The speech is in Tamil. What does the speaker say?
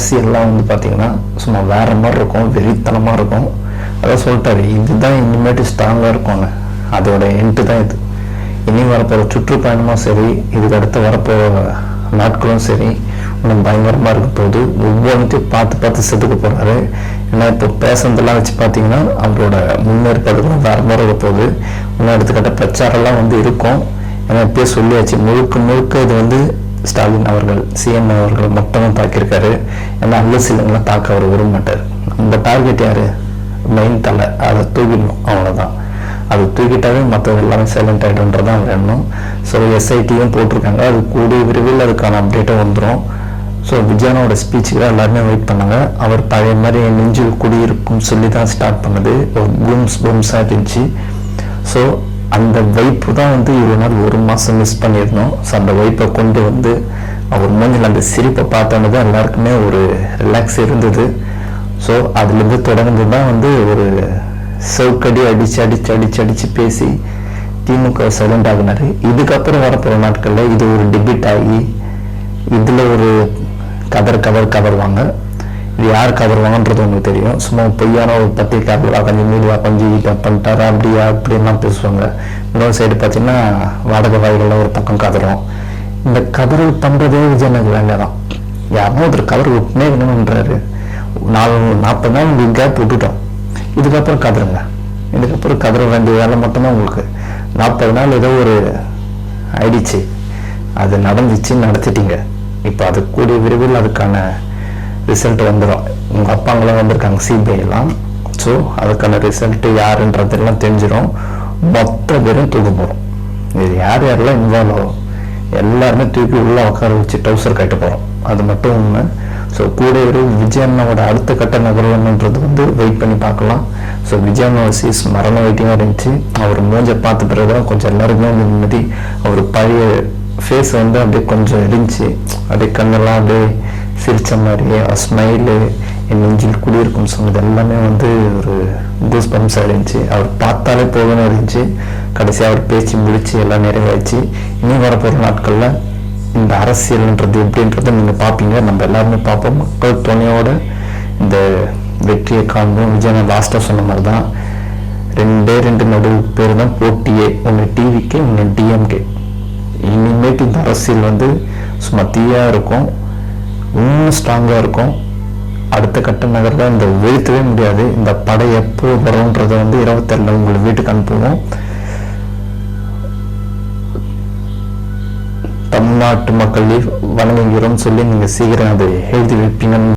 அரசியல்லாம் வந்து பார்த்தீங்கன்னா சும்மா வேற மாதிரி இருக்கும், வெறித்தனமாக இருக்கும். அதான் சொல்லிட்டாரு, இதுதான் இனிமேட்டு ஸ்ட்ராங்காக இருக்கும்னு. அதோட எண்டு தான் இது. இனி வரப்போகிற சுற்றுப்பயணமும் சரி, இதுக்கு அடுத்து வரப்போகிற நாட்களும் சரி இன்னும் பயங்கரமாக இருக்க போகுது. ஒவ்வொன்றையும் பார்த்து பார்த்து செதுக்க போகிறாரு. ஏன்னா இப்போ பேசுனதெல்லாம் வச்சு பார்த்தீங்கன்னா அவரோட முன்னேற்பதுலாம் வேற மாதிரி இருக்க போகுது. இன்னும் எடுத்துக்கிட்ட பிரச்சாரம்லாம் வந்து இருக்கும். ஏன்னா இப்பயே சொல்லியாச்சு, முழுக்க முழுக்க இது வந்து ஸ்டாலின் அவர்கள், சிஎம் அவர்கள் மட்டும் தாக்கியிருக்காரு. ஏன்னா அல்லசிலங்களாம் தாக்க அவர் விரும்ப மாட்டார். நம்ம டார்கெட் யாரு? மெயின் தலை, அதை தூக்கிடணும், அவ்வளோதான். அது தூக்கிட்டாவே மற்றவங்க எல்லாமே சைலண்ட் ஆகிடும்ன்றதான் அவர் எண்ணம். ஸோ எஸ்ஐடியும் போட்டிருக்காங்க, அது கூடிய விரைவில் அதுக்கான அப்டேட்டும் வந்துடும். ஸோ விஜயனோட ஸ்பீச்சுக்கு தான் எல்லாருமே வெயிட் பண்ணாங்க. அவர் பழைய மாதிரி நெஞ்சில் குடியிருக்கும் சொல்லி தான் ஸ்டார்ட் பண்ணது, ஒரு பூம்ஸாக இருந்துச்சு. ஸோ அந்த வைப்பு தான் வந்து இவ்வளோ நாள் ஒரு மாதம் மிஸ் பண்ணியிருந்தோம். ஸோ அந்த வைப்பை கொண்டு வந்து அவர் மூஞ்சில் அந்த சிரிப்பை பார்த்தோன்னு தான் எல்லாருக்குமே ஒரு ரிலாக்ஸ் இருந்தது. ஸோ அதுலேருந்து தொடர்ந்து தான் வந்து ஒரு சவுக்கடி அடித்து பேசி திமுக சைலண்ட் ஆகினார். இதுக்கப்புறம் வரப்போகிற நாட்களில் இது ஒரு டிபேட் ஆகி இதில் ஒரு கதருவாங்க. இது யார் கதருவாங்கன்றது உங்களுக்கு தெரியும். சும்மா பொய்யான ஒரு பத்திரிக்கை கொஞ்சம் மீடியா கொஞ்சம் இதை பண்ணிட்டாரா அப்படியா அப்படின்லாம் பேசுவாங்க. இன்னொரு சைடு பார்த்தீங்கன்னா வாடகை வாய்களில் ஒரு பக்கம் கதறும். இந்த கதறல் பண்ணுறதே விஜயனுக்கு வேலை தான். யாரும் ஒருத்தர் கதறு விட்டுனே இருக்கணுன்றாரு. 40 நாள் உங்களுக்கு கேப் விட்டுட்டோம், இதுக்கப்புறம் கதறுங்க. இதுக்கப்புறம் கதற வேண்டிய வேலை மட்டும்தான் உங்களுக்கு. 40 நாள் ஏதோ ஒரு ஆயிடுச்சு, அது நடத்திட்டீங்க. இப்போ அது கூடிய விரைவில் அதுக்கான ரிசல்ட் வந்துடும். உங்கள் அப்பாங்களாம் வந்திருக்காங்க, சிபிஐலாம். ஸோ அதுக்கான ரிசல்ட்டு யாருன்றதெல்லாம் தெரிஞ்சிடும். மொத்த பேரும் தூக்க போகிறோம். இது யாரெல்லாம் இன்வால்வ் ஆகும் எல்லாருமே தூக்கி உள்ளே உட்கார வச்சு டவுசர் கட்ட போகிறோம். அது மட்டும் உண்மை. ஸோ கூட விஜயண்ணோட அடுத்த கட்ட நகர்வுன்றது வந்து வெயிட் பண்ணி பார்க்கலாம். ஸோ விஜயண்ணோட சீஸ் மரண வெயிட்டிங்காக இருந்துச்சு. அவர் மூஞ்சை பார்த்த பிறகுதான் கொஞ்சம் எல்லாருக்குமே வந்து நிம்மதி. அவர் பழைய ஃபேஸ் வந்து அப்படியே கொஞ்சம் இருந்துச்சு, அப்படியே கண்ணெல்லாம் அப்படியே சிரித்த மாதிரியே ஸ்மைலு, என் நெஞ்சில் குடியிருக்கும் சொன்னது எல்லாமே வந்து ஒரு கூஸ் பம்ப்ஸாக இருந்துச்சு. அவர் பார்த்தாலே போகணும்னு இருந்துச்சு. கடைசியாக அவர் பேச்சு முடிச்சு எல்லாம் நிறைவாயிடுச்சு. இனி வரப்போகிற நாட்களில் இந்த அரசியல்ன்றது எப்படின்றத நீங்கள் பார்ப்பீங்க, நம்ம எல்லாருமே பார்ப்போம். மக்கள் துணையோட இந்த வெற்றியை காண்போம். விஜயன் லாஸ்ட்டாக சொன்ன மாதிரி தான், 2 நடுவு பேர் தான் போட்டியே, ஒன்று டிவிக்கு ஒன்று டிஎம்கே. இனிமேட்டு இந்த அரசியல் வந்து சும்மா தீயாக இருக்கும், இன்னும் ஸ்ட்ராங்காக இருக்கும். அடுத்த கட்ட நகரில் இந்த வீழ்த்தவே முடியாது. இந்த படை எப்போ வரும்ன்றதை வந்து 27 உங்களை வீட்டுக்கு அனுப்புவோம். தமிழ்நாட்டு மக்கள் வணங்குகிறோம் சொல்லி நீங்கள் சீக்கிரம் அதை எழுதி வைப்பீங்கன்னு